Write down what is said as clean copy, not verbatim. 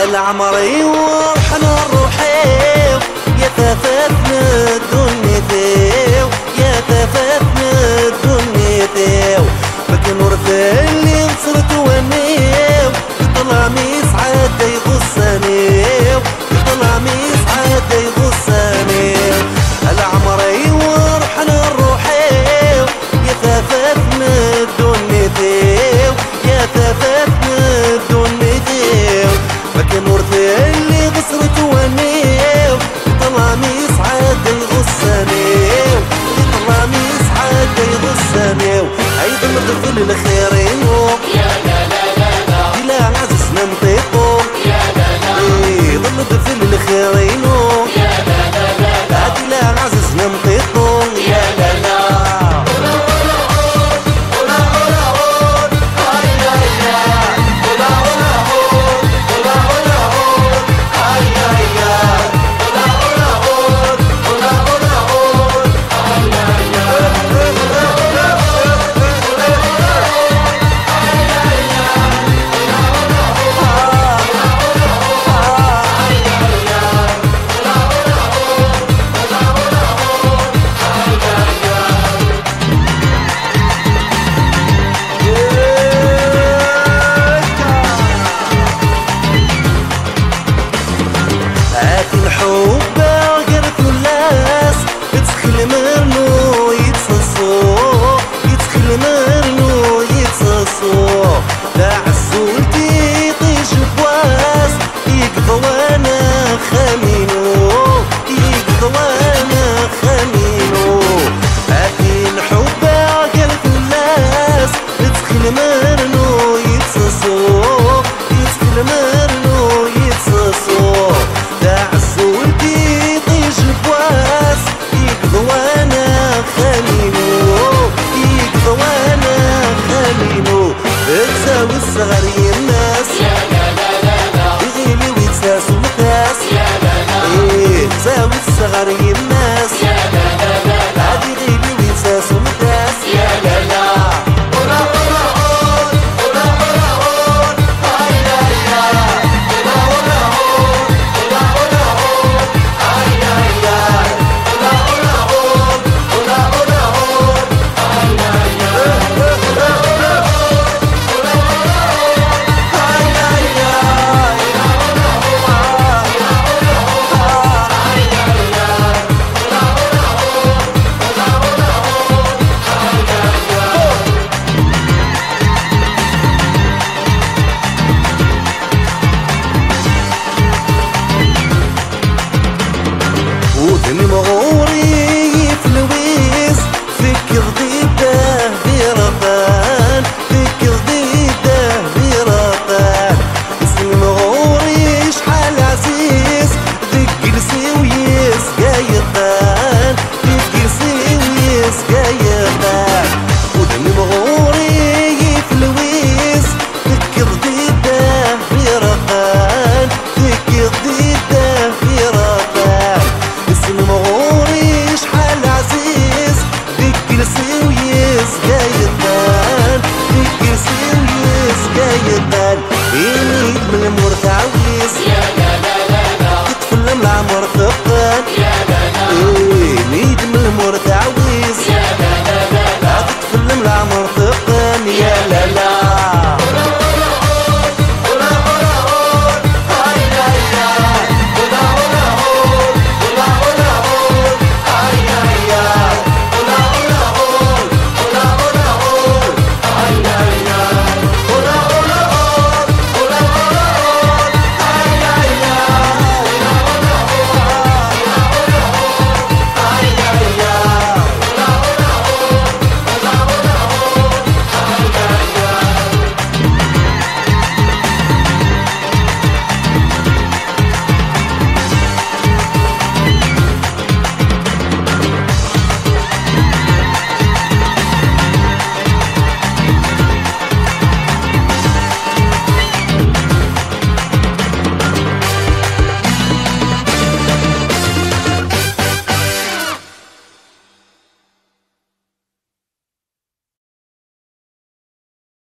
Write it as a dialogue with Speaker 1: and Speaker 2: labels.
Speaker 1: العمري ورحنا الروحيو يا ثاثنا الدنيا ثيو يا ثاثنا الدنيا ثيو فكن ورث اللي نصرت ونيو يطلع ميسعد يغصنيو يطلع ميسعد يغصنيو العمري ورحنا الروحيو يا ثاثنا الدنيا ثيو يا ثاثنا الدنيا ثيو فكن ورث اللي بصرت ونيو يطلع ميسعد يغصنيو يطلع ميسعد يغصنيو عيد الطفل الخيرينو
Speaker 2: يا لا لا لا لا
Speaker 1: إلا عززنا نطيقو
Speaker 2: يا لا لا
Speaker 1: عيد الطفل الخيرينو
Speaker 2: يا لا لا لا لا
Speaker 1: إلا عززنا نطيقو
Speaker 2: يا لا لا
Speaker 1: الصغار الناس
Speaker 2: يا لا لا لا لا
Speaker 1: يغيلي ويتساس ومتاس
Speaker 2: يا لا لا
Speaker 1: ايه تساوي الصغار الناس
Speaker 2: يا لا لا لا لا
Speaker 1: عاد يغيلي ويتساس ومتاس
Speaker 2: يا لا لا
Speaker 1: ودني مغوري في الويس فيك ضيده برفان فيك ضيده برفان اسمي مغوري شحال عزيز ذيك جلسي ويس قايقان ذيك جلسي ويس قايقان ودني مغوري في الويس فيك ضيده برفان فيك ضيده برفان اسم مغوري شحال عزيز ذيك جلسي ويس قايدان ذيك جلسي ويس قايدان يميل من المرتع ويس